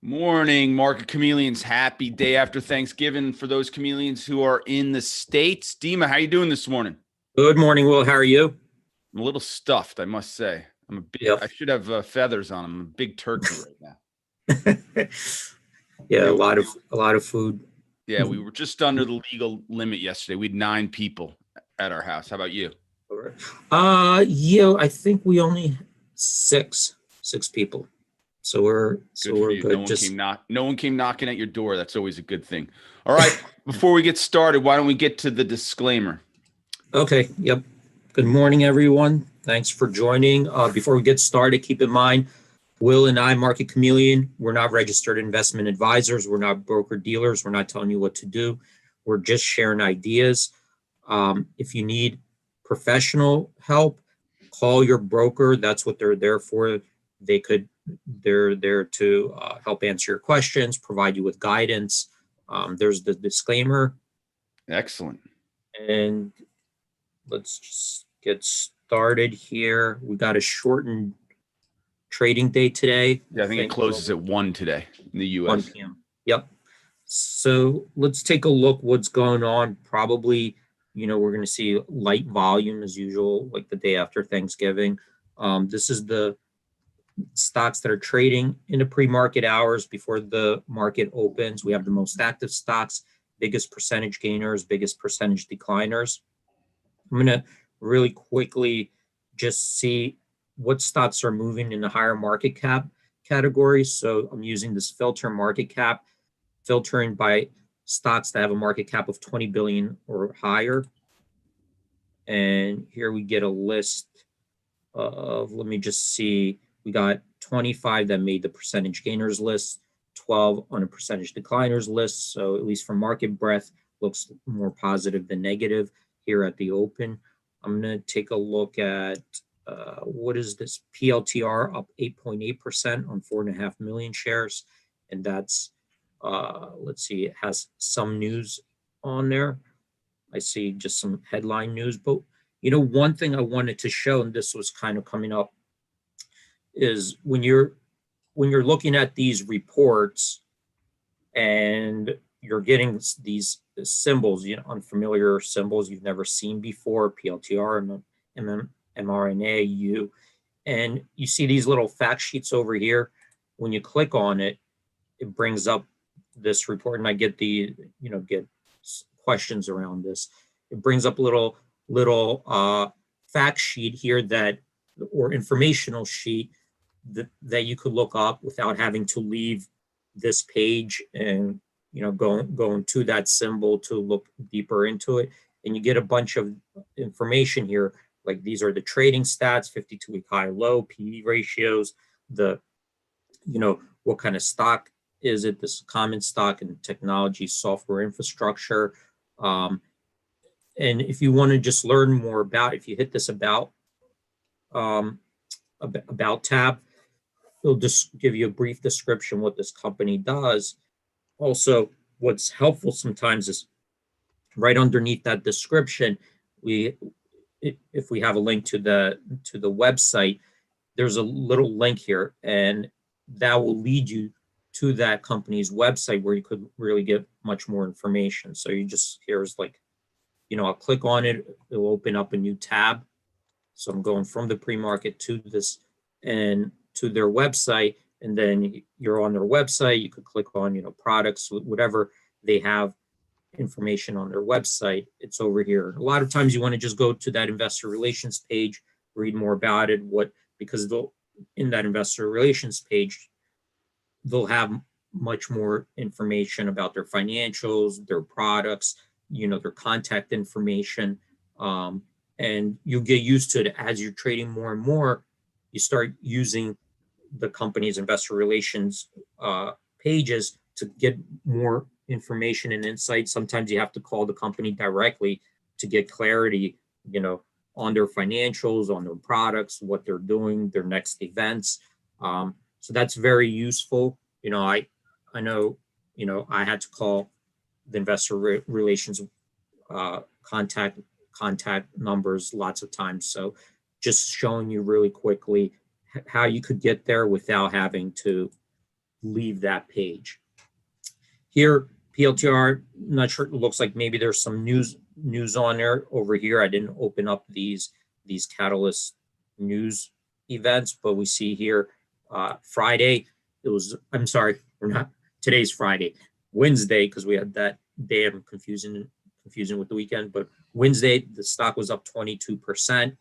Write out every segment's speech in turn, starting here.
Morning, Market Chameleons. Happy day after Thanksgiving for those chameleons who are in the States. Dima, how you doing this morning? Good morning, Will. How are you? I'm a little stuffed, I must say. Yep. I should have feathers on. I'm a big turkey right now. Yeah, We, a lot of food. yeah, we were just under the legal limit yesterday. We had 9 people at our house. How about you? Yeah, I think we only six people. So we're Good so for we're you. No good. one came Just no one came knocking at your door. That's always a good thing. All right, before we get started, why don't we get to the disclaimer? okay. Yep. Good morning, everyone. Thanks for joining. Before we get started, keep in mind, Will and I, Market Chameleon, we're not registered investment advisors. We're not broker dealers. We're not telling you what to do. We're just sharing ideas. If you need professional help, call your broker. That's what they're there for. They're there to help answer your questions, provide you with guidance. There's the disclaimer, Excellent. and let's just get started here. We got a shortened trading day today. Yeah, I think it closes at 1 today in the 1 US. p.m. Yep. So let's take a look what's going on. Probably, we're going to see light volume as usual, like the day after Thanksgiving. This is the stocks that are trading in the pre-market hours before the market opens. We have the most active stocks, biggest percentage gainers, biggest percentage decliners. I'm going to really quickly just see what stocks are moving in the higher market cap categories. So I'm using this filter market cap, filtering by stocks that have a market cap of 20 billion or higher. And here we get a list of, let me just see, we got 25 that made the percentage gainers list, 12 on a percentage decliners list. So at least from market breadth, looks more positive than negative here at the open. I'm going to take a look at what is this PLTR up 8.8% on 4.5 million shares. And that's, let's see, it has some news on there. I see just some headline news, but one thing I wanted to show, and this was kind of coming up, is when you're looking at these reports and you're getting these symbols, unfamiliar symbols you've never seen before, PLTR, mRNA, and you see these little fact sheets over here. When you click on it, it brings up this report, and I get get questions around this. It brings up little fact sheet here or informational sheet that you could look up without having to leave this page and going to that symbol to look deeper into it. And you get a bunch of information here, like these are the trading stats, 52-week high low, PE ratios, what kind of stock is it? This is common stock and technology, software infrastructure. And if you want to just learn more if you hit this about tab, it'll just give you a brief description what this company does. Also, what's helpful sometimes is right underneath that description, if we have a link to the website, there's a little link here, and that will lead you to that company's website where you could really get much more information. So here's like, I'll click on it, it'll open up a new tab. So I'm going from the pre-market to this and to their website, and then you're on their website. You could click on, products, whatever they have information on their website. It's over here. A lot of times you want to just go to that investor relations page, read more about it, because in that investor relations page, they'll have much more information about their financials, their products, their contact information. And you'll get used to it as you're trading more and more. You start using the company's investor relations pages to get more information and insight. Sometimes you have to call the company directly to get clarity, on their financials, on their products, what they're doing, their next events. So that's very useful. I know, I had to call the investor relations contact numbers lots of times. So just showing you really quickly how you could get there without having to leave that page. Here, PLTR, not sure, it looks like maybe there's some news on there over here. I didn't open up these Catalyst news events, but we see here Friday, I'm sorry, today's Friday, Wednesday, because we had that day. I'm confusing with the weekend, but Wednesday, the stock was up 22%.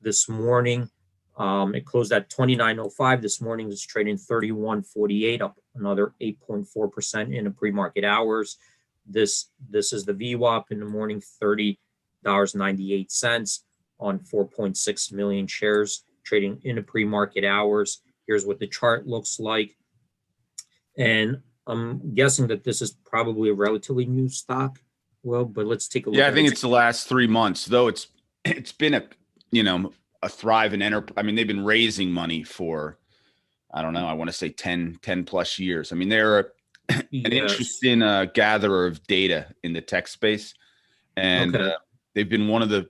This morning, it closed at 29.05. This morning it's trading 31.48, up another 8.4% in the pre-market hours. This is the VWAP in the morning, $30.98 on 4.6 million shares trading in the pre-market hours. Here's what the chart looks like. And I'm guessing that this is probably a relatively new stock. Well, but let's take a look. Yeah, I think it's the last 3 months, though. It's been a thrive in enterprise. I mean, they've been raising money for, I don't know, I want to say 10 plus years. I mean, they're an interesting gatherer of data in the tech space. And they've been one of the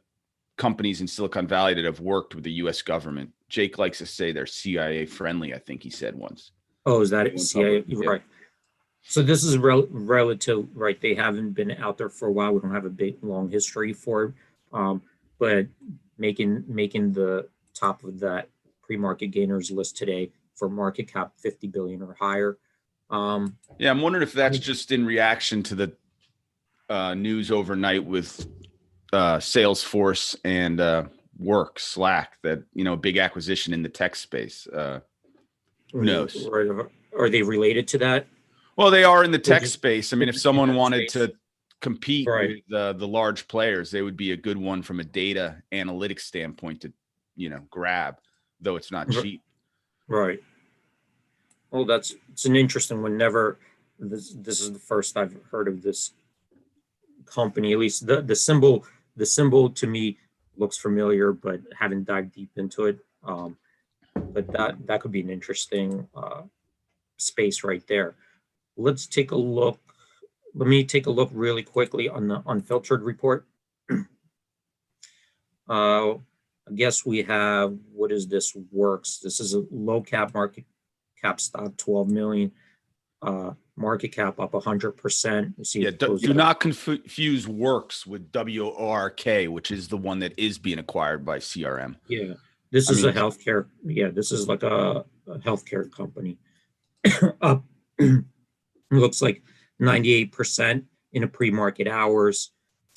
companies in Silicon Valley that have worked with the U.S. government. Jake likes to say they're CIA friendly, I think he said once. Oh, is that CIA? Right. So this is relative, right? They haven't been out there for a while. We don't have a big, long history for it. But making the top of that pre-market gainers list today for market cap 50 billion or higher. Yeah, I'm wondering if that's just in reaction to the news overnight with Salesforce and Slack, that big acquisition in the tech space. Who knows? Are they related to that? Well, they are in the tech space. I mean, if someone wanted to compete with the large players, they would be a good one from a data analytics standpoint to, grab, though it's not cheap. Right. Well, it's an interesting one. This is the first I've heard of this company. At least the symbol to me looks familiar, but haven't dived deep into it. But that could be an interesting space right there. Let's take a look. Let me take a look really quickly on the unfiltered report. I guess we have, what is this? Works. This is a low cap market cap stock, 12 million. Market cap up 100%. You see, do not confuse Works with WORK, which is the one that is being acquired by CRM. Yeah, this is a healthcare. Yeah, this is like a healthcare company. Up. Looks like 98% in a pre-market hours,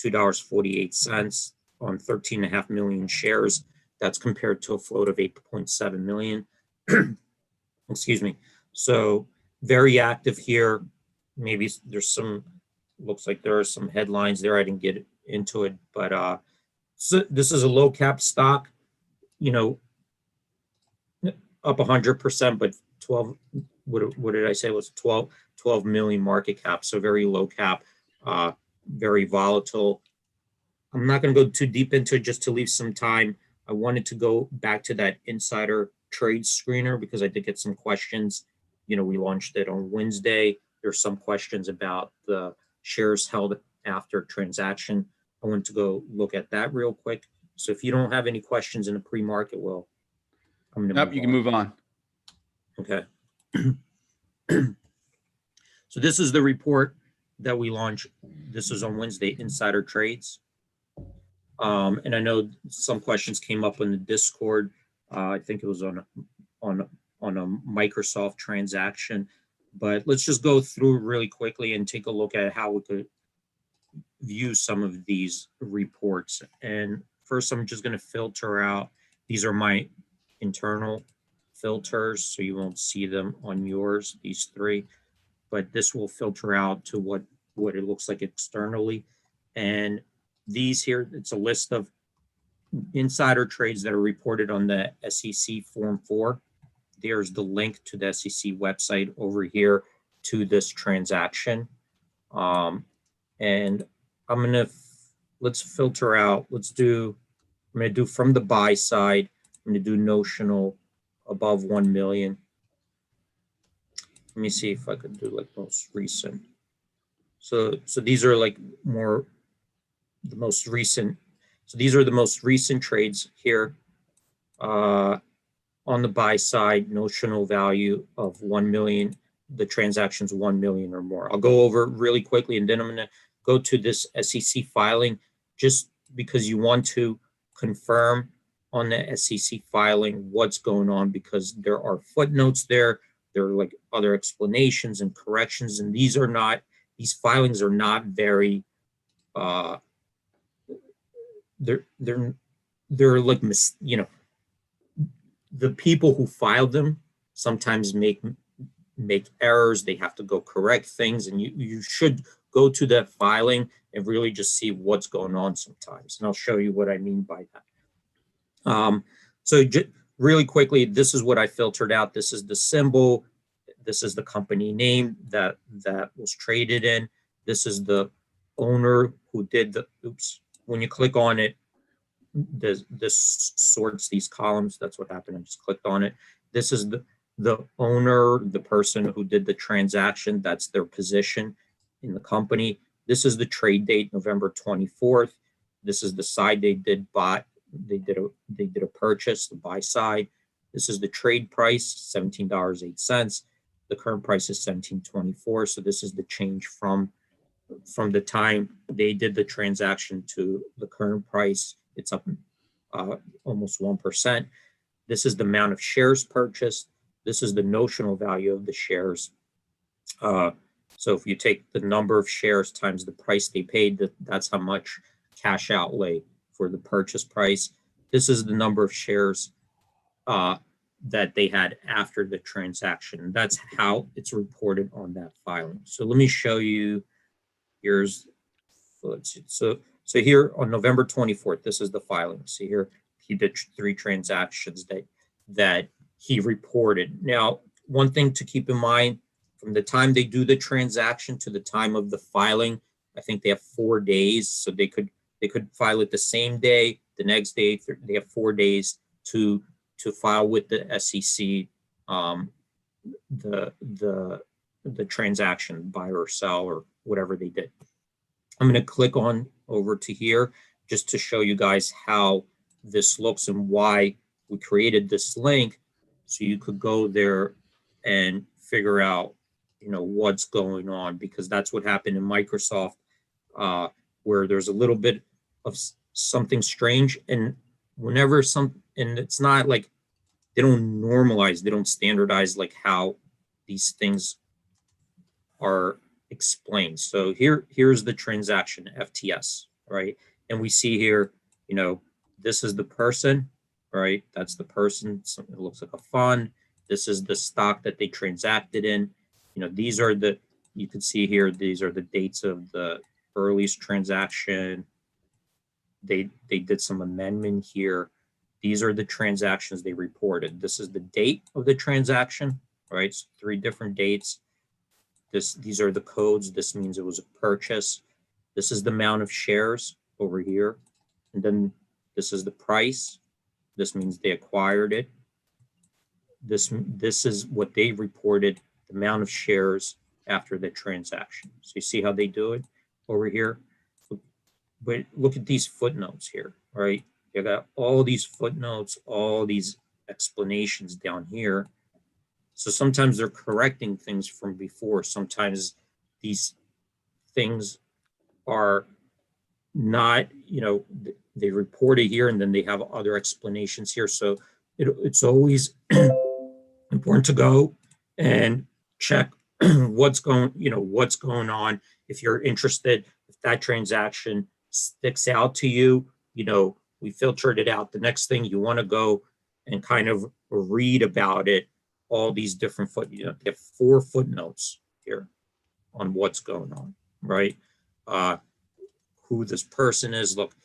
$2.48 on 13.5 million shares. That's compared to a float of 8.7 million. Excuse me. So very active here. Maybe looks like there are some headlines there. I didn't get into it, but so this is a low cap stock, up 100%, but 12, what did I say? It was 12 million market cap. So very low cap, very volatile. I'm not going to go too deep into it, just to leave some time. I wanted to go back to that insider trade screener because I did get some questions. We launched it on Wednesday. There's some questions about the shares held after transaction. I want to go look at that real quick. So if you don't have any questions in the pre-market, well, I'm going to you can move on. Okay. So this is the report that we launched. This was on Wednesday, insider trades. And I know some questions came up in the Discord. I think it was on a Microsoft transaction, but let's just go through really quickly and take a look at how we could view some of these reports. And first, I'm just going to filter out. These are my internal filters, so you won't see them on yours, these three, but this will filter out to what it looks like externally. And these here, it's a list of insider trades that are reported on the SEC Form 4. There's the link to the SEC website over here to this transaction. And let's filter out, I'm gonna do from the buy side, I'm gonna do notional above 1 million. Let me see if I could do like most recent. So these are like the most recent. So these are the most recent trades here. On the buy side, notional value of 1 million the transactions 1 million or more. I'll go over really quickly, and then I'm going to go to this SEC filing just because you want to confirm on the SEC filing what's going on, because there are footnotes there. There are like other explanations and corrections, and these filings are not very, they're like, the people who filed them sometimes make errors. They have to go correct things, and you should go to that filing and really just see what's going on sometimes. And I'll show you what I mean by that. So really quickly, this is what I filtered out. This is the symbol. This is the company name that was traded in. This is the owner who did the, when you click on it, this sorts these columns. That's what happened. I just clicked on it. This is the owner, the person who did the transaction. That's their position in the company. This is the trade date, November 24th. This is the side they did buy. They did a purchase, the buy side. This is the trade price, $17.08. The current price is $17.24. So this is the change from the time they did the transaction to the current price. It's up almost 1%. This is the amount of shares purchased. This is the notional value of the shares. So if you take the number of shares times the price they paid, that's how much cash outlay for the purchase price. This is the number of shares that they had after the transaction. That's how it's reported on that filing. So let me show you. So here on November 24th, this is the filing. See here, he did 3 transactions that he reported. Now, one thing to keep in mind, from the time they do the transaction to the time of the filing, I think they have 4 days. So they could file it the same day, the next day. They have 4 days to file with the SEC the transaction, buy or sell or whatever they did. I'm going to click on over to here just to show you guys how this looks and why we created this link, so you could go there and figure out, what's going on, because that's what happened in Microsoft, where there's a little bit of something strange, and and it's not like they don't normalize, they don't standardize like how these things are explained. So here's the transaction, FTS, right? And we see here, this is the person, right? That's the person. So it looks like a fund. This is the stock that they transacted in. These are you can see here, these are the dates of the earliest transaction. They did some amendment here. These are the transactions they reported. This is the date of the transaction, right? So 3 different dates. These are the codes. This means it was a purchase. This is the amount of shares over here. And then this is the price. This means they acquired it. This is what they reported, the amount of shares after the transaction. So you see how they do it over here? But look at these footnotes here, right? You got all these footnotes, all these explanations down here. So sometimes they're correcting things from before. Sometimes these things are not, they report it here and then they have other explanations here. So it's always important to go and check what's going on. If you're interested, if that transaction sticks out to you, we filtered it out. The next thing you want to go and kind of read about it, all these different they have 4 footnotes here on what's going on, right? Who this person is. Look,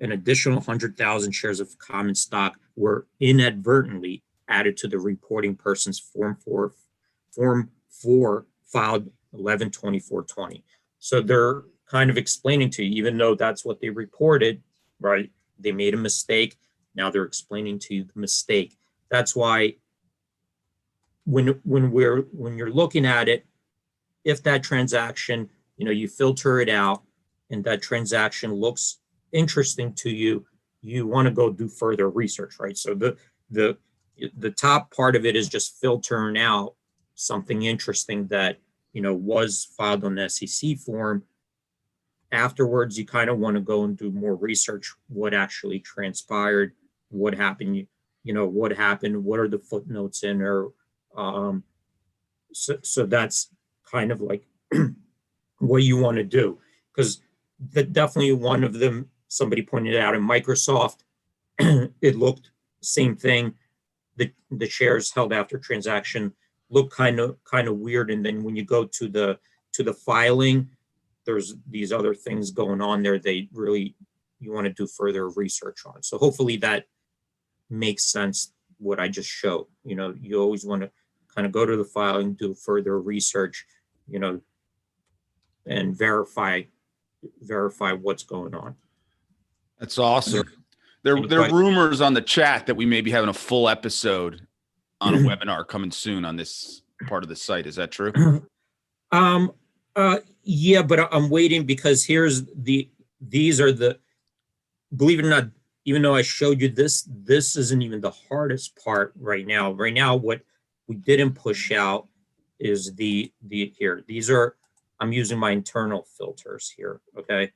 an additional 100,000 shares of common stock were inadvertently added to the reporting person's Form 4 filed 11/24/20. So they're kind of explaining to you, even though that's what they reported, right? They made a mistake. Now they're explaining to you the mistake. That's why when you're looking at it, if that transaction, you filter it out and that transaction looks interesting to you, you want to go do further research, right? So the top part of it is just filtering out something interesting that, was filed on the SEC form, afterwards, you kind of want to go and do more research, what actually transpired, what happened, what happened, what are the footnotes in there. So that's kind of like what you want to do, because definitely one of them, somebody pointed out in Microsoft, it looked same thing. The shares held after transaction look kind of weird, and then when you go to the filing, there's these other things going on there. You want to do further research on. So hopefully that makes sense. What I just showed. You always want to kind of go to the filing, do further research, and verify what's going on. That's awesome. There are rumors on the chat that we may be having a full episode on a webinar coming soon on this part of the site. Is that true? Yeah, but I'm waiting, because these are the, believe it or not, even though I showed you this isn't even the hardest part right now. Right now, what we didn't push out is here. These are, I'm using my internal filters here, okay?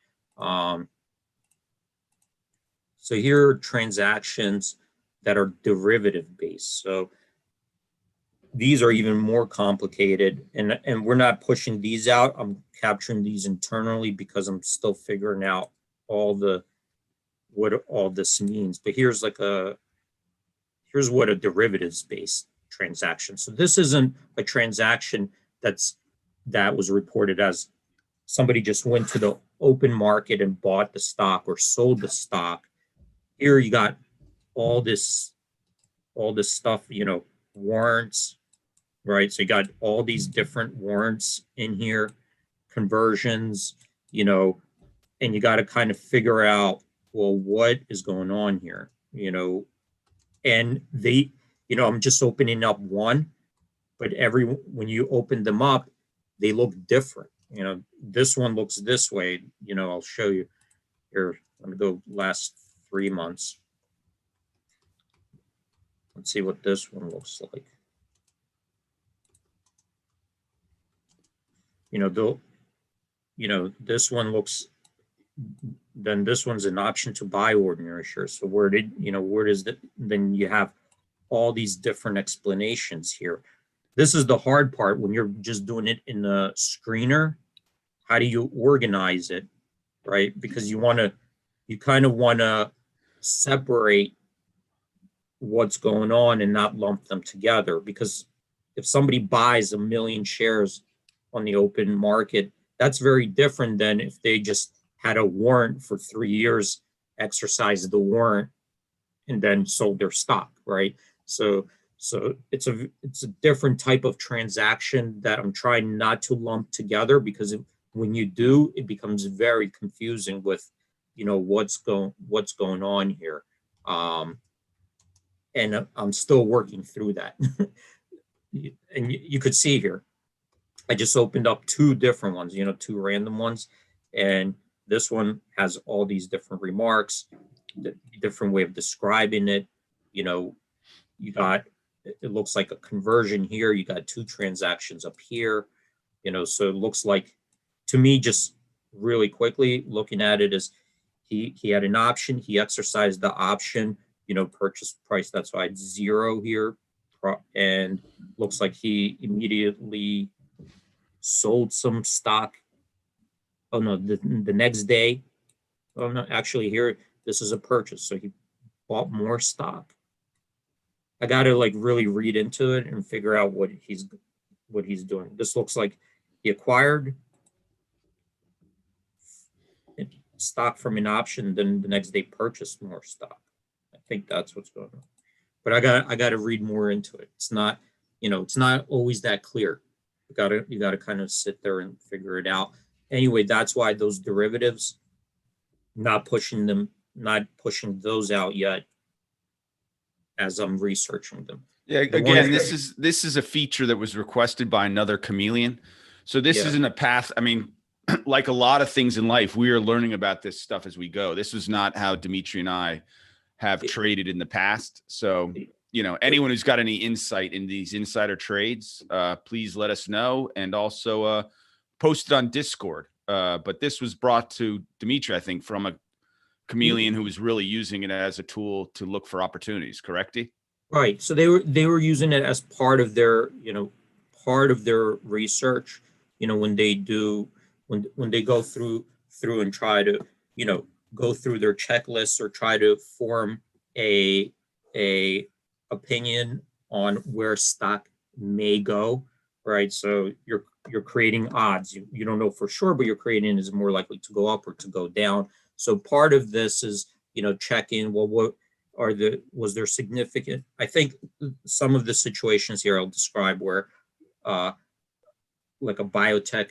So here are transactions that are derivative based. So these are even more complicated, and we're not pushing these out. I'm capturing these internally because I'm still figuring out what all this means. But here's what a derivatives based transaction. So this isn't a transaction that was reported as somebody just went to the open market and bought the stock or sold the stock. Here you got all this stuff, warrants, right? So you got all these different warrants in here, conversions, and you got to kind of figure out, well, what is going on here, and I'm just opening up one, but when you open them up, they look different. This one looks this way, I'll show you here. Let me go last 3 months. Let's see what this one looks like. This one looks, then this one's an option to buy ordinary shares. So where does that, then you have all these different explanations here. This is the hard part when you're just doing it in the screener. How do you organize it, right? Because you kind of want to separate what's going on and not lump them together. Because if somebody buys 1 million shares on the open market, that's very different than if they just had a warrant for 3 years, exercised the warrant, and then sold their stock, right? So it's a different type of transaction that I'm trying not to lump together, because when you do, it becomes very confusing with, what's going on here. And I'm still working through that. And you could see here, I just opened up 2 different ones, 2 random ones. And this one has all these different remarks, the different way of describing it. You got, it looks like a conversion here. You got 2 transactions up here, so it looks like, to me, just really quickly looking at it, is he had an option. He exercised the option, purchase price. That's why it's 0 here. And looks like he immediately sold some stock. Oh no, the next day. Oh no, actually here, this is a purchase. So he bought more stock. I got to really read into it and figure out what he's doing. This looks like he acquired stock from an option, then the next day purchased more stock. I think that's what's going on. But I got to read more into it. It's not, it's not always that clear. You got to kind of sit there and figure it out. Anyway, that's why those derivatives, not pushing those out yet as I'm researching them. Yeah, again, this is a feature that was requested by another chameleon. So this isn't a path. I mean, like a lot of things in life, we are learning about this stuff as we go. This is not how Dimitri and I have traded in the past. So anyone who's got any insight in these insider trades, please let us know, and also post it on Discord. But this was brought to Dimitri, I think, from a chameleon who was really using it as a tool to look for opportunities. Correct? Right. So they were using it as part of their research. When they do when they go through and try to go through their checklists or try to form a opinion on where stock may go. Right. So you're creating odds. You don't know for sure, but you're creating is more likely to go up or to go down. So part of this is checking, well, was there significant? I think some of the situations here I'll describe where like a biotech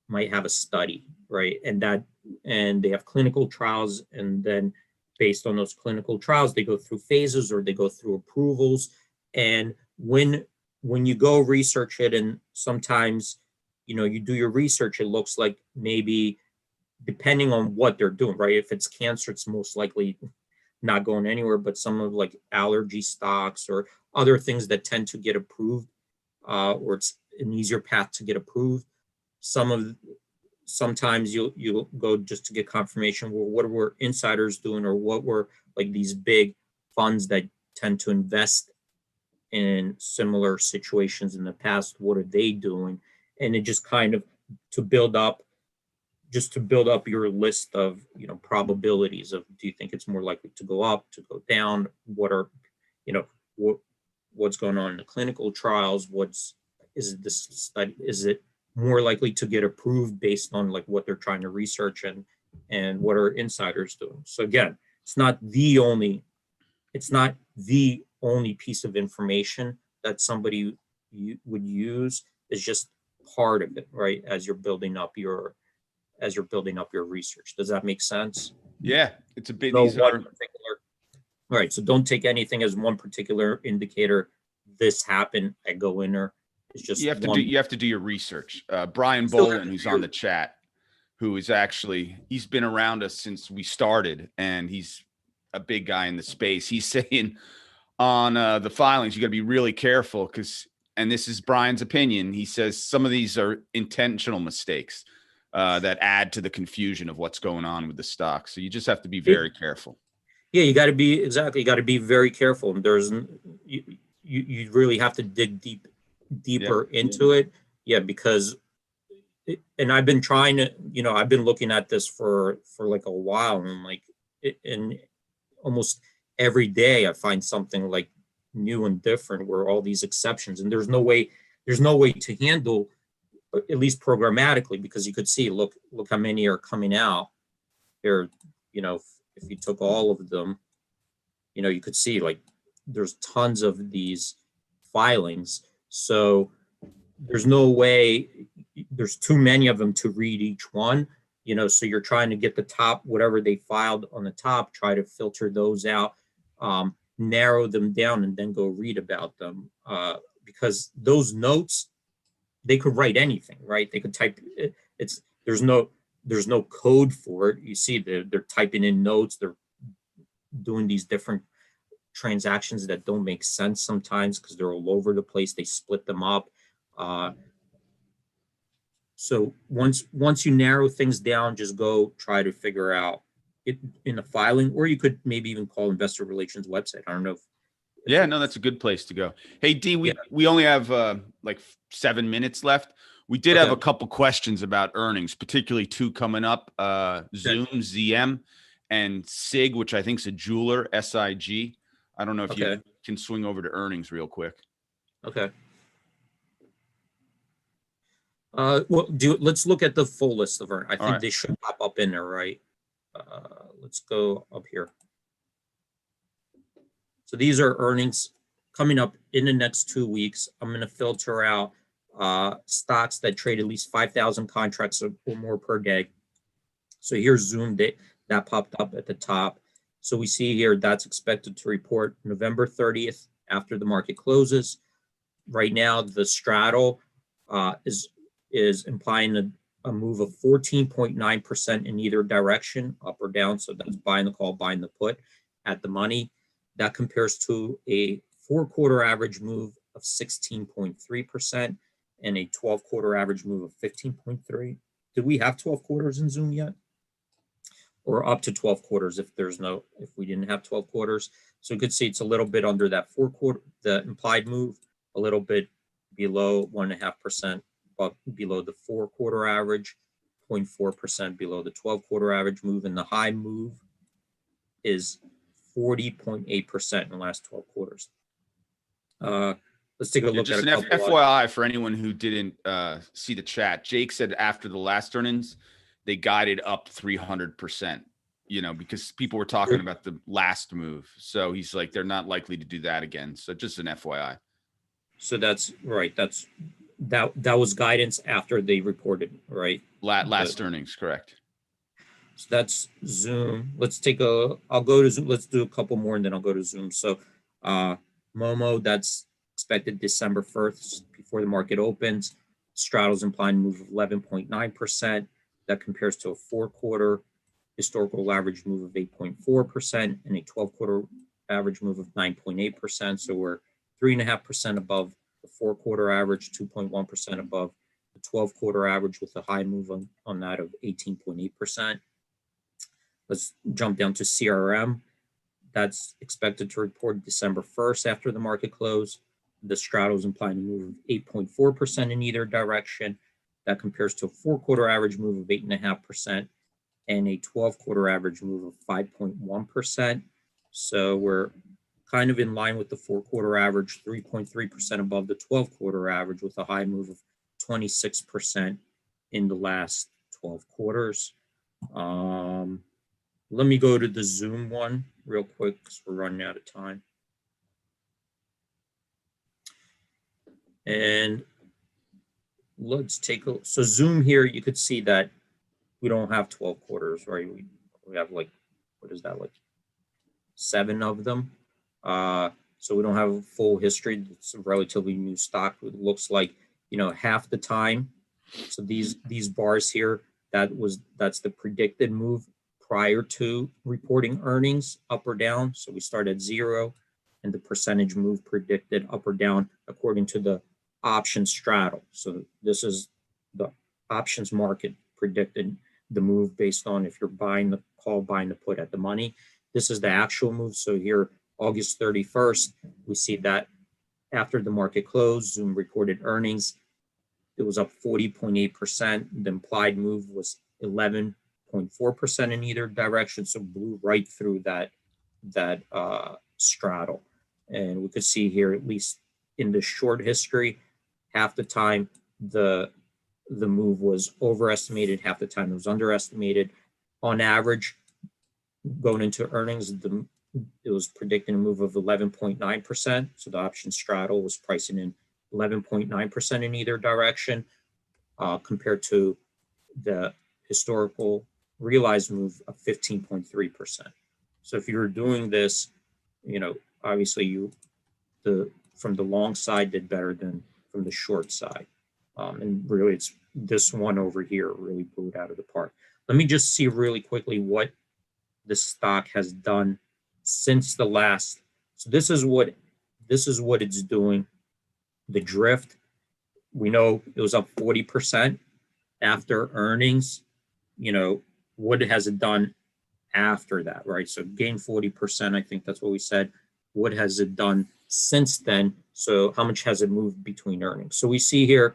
might have a study, right? And they have clinical trials, and then based on those clinical trials, they go through phases or they go through approvals. And when you go research it, and sometimes you do your research, it looks like maybe, depending on what they're doing, right? If it's cancer, it's most likely not going anywhere, but some of like allergy stocks or other things that tend to get approved, or it's an easier path to get approved. Sometimes you'll go just to get confirmation. Well, what were insiders doing, or what were like these big funds that tend to invest in similar situations in the past? What are they doing? And it just kind of to build up your list of probabilities of, do you think it's more likely to go up, to go down? What are what's going on in the clinical trials? Is it more likely to get approved based on like what they're trying to research, and what are insiders doing? So again, it's not the only piece of information that somebody would use. It's just part of it, right? As you're building up your research. Does that make sense? Yeah, it's a bit. All right. So don't take anything as one particular indicator. This happened, I go in there. It's just you have to do your research. Brian Bolin, who's on the chat, who is he's been around us since we started, and he's a big guy in the space. He's saying on the filings, you got to be really careful because, and this is Brian's opinion, he says some of these are intentional mistakes that add to the confusion of what's going on with the stock. So you just have to be very careful. Yeah, you got to be very careful. You really have to dig deeper into it. Yeah, because and I've been trying to, I've been looking at this for like a while, and like and almost every day I find something like new and different, where all these exceptions, and there's no way to handle, at least programmatically, because you could see, look how many are coming out here. If you took all of them, you could see like there's tons of these filings. So there's no way, there's too many of them to read each one, so you're trying to get the top, whatever they filed on the top, try to filter those out, narrow them down, and then go read about them. Because those notes, they could write anything, right? They could type it. There's no code for it. You see, they're typing in notes. They're doing these different transactions that don't make sense sometimes because they're all over the place. They split them up. So once you narrow things down, just go try to figure out it in the filing, or you could maybe even call investor relations website. I don't know. Yeah, no, that's a good place to go. Hey, D, we only have like 7 minutes left. We did have a couple questions about earnings, particularly two coming up, Zoom, ZM, and SIG, which I think is a jeweler, SIG. I don't know if you can swing over to earnings real quick. Okay. Let's look at the full list of earnings. I think they should pop up in there, right? Let's go up here. So these are earnings coming up in the next 2 weeks. I'm going to filter out stocks that trade at least 5,000 contracts or more per day. So here's Zoom that popped up at the top. So we see here that's expected to report November 30th after the market closes. Right now, the straddle is implying a move of 14.9% in either direction, up or down. So that's buying the call, buying the put at the money. That compares to a 4-quarter average move of 16.3% and a 12-quarter average move of 15.3. Do we have 12 quarters in Zoom yet? Or up to 12 quarters if we didn't have 12 quarters. So you could see it's a little bit under that 4-quarter, the implied move, a little bit below 1.5%, but below the 4-quarter average, 0.4% below the 12-quarter average move, and the high move is 40.8% in the last 12 quarters. Let's take a look just at an FYI for anyone who didn't see the chat. Jake said after the last earnings, they guided up 300%, because people were talking about the last move. So he's like, they're not likely to do that again. So just an FYI. So that's right. That was guidance after they reported, right? Last earnings, correct. So that's Zoom. I'll go to Zoom. Let's do a couple more and then I'll go to Zoom. So Momo, that's expected December 1st before the market opens. Straddle's implied move of 11.9%. That compares to a 4-quarter historical average move of 8.4% and a 12-quarter average move of 9.8%. So we're 3.5% above the 4-quarter average, 2.1% above the 12-quarter average, with a high move on that of 18.8%. Let's jump down to CRM. That's expected to report December 1st after the market close. The Straddle's implied a move of 8.4% in either direction. That compares to a 4-quarter average move of 8.5% and a 12-quarter average move of 5.1%. So we're kind of in line with the 4-quarter average, 3.3% above the 12-quarter average, with a high move of 26% in the last 12 quarters. Let me go to the Zoom one real quick because we're running out of time. And let's take so Zoom here, you could see that we don't have 12 quarters, right? We have like, what is that, like 7 of them. So we don't have a full history. It's a relatively new stock. It looks like, half the time. So these bars here, that's the predicted move prior to reporting earnings, up or down. So we start at 0, and the percentage move predicted up or down according to the option straddle. So this is the options market predicted the move based on if you're buying the call, buying the put at the money. This is the actual move. So here, August 31st, we see that after the market closed, Zoom reported earnings. It was up 40.8%. The implied move was 11.4% in either direction. So blew right through that straddle. And we could see here, at least in the short history, half the time the move was overestimated, half the time it was underestimated. On average, going into earnings, it was predicting a move of 11.9%. So the option straddle was pricing in 11.9% in either direction, compared to the historical realized move of 15.3%. So if you were doing this, obviously from the long side did better than from the short side. And really it's this one over here really blew it out of the park. Let me just see really quickly what the stock has done since the last. So this is what it's doing. The drift, we know it was up 40% after earnings. What has it done after that, right? So gained 40%, I think that's what we said. What has it done since then? So how much has it moved between earnings? So we see here,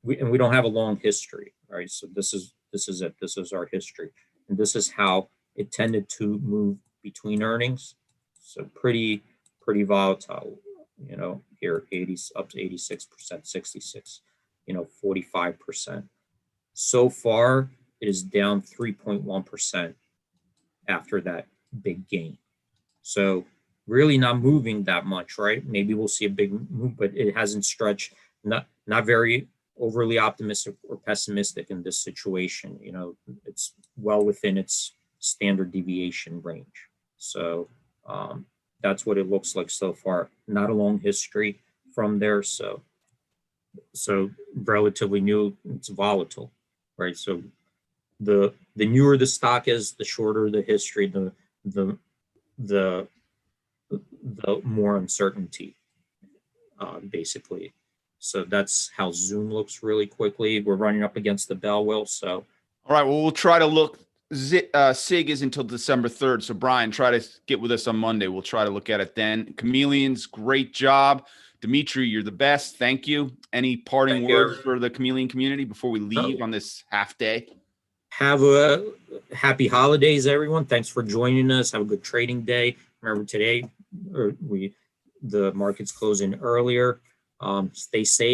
we don't have a long history, right? So this is it. This is our history, and this is how it tended to move between earnings. So pretty volatile. Here 80 up to 86%, 66, 45%. So far, it is down 3.1% after that big gain. So really not moving that much, right? Maybe we'll see a big move, but it hasn't stretched. Not very overly optimistic or pessimistic in this situation. It's well within its standard deviation range. So that's what it looks like so far. Not a long history from there. So relatively new. It's volatile, right? So the newer the stock is, the shorter the history, the more uncertainty basically. So that's how Zoom looks really quickly. We're running up against the bell, Will. So, all right. Well, we'll try to look. SIG is until December 3rd. So, Brian, try to get with us on Monday. We'll try to look at it then. Chameleons, great job. Dimitri, you're the best. Thank you. Any parting words for the Chameleon community before we leave on this half day? Have a happy holidays, everyone. Thanks for joining us. Have a good trading day. Remember today, the market's closing earlier. Stay safe.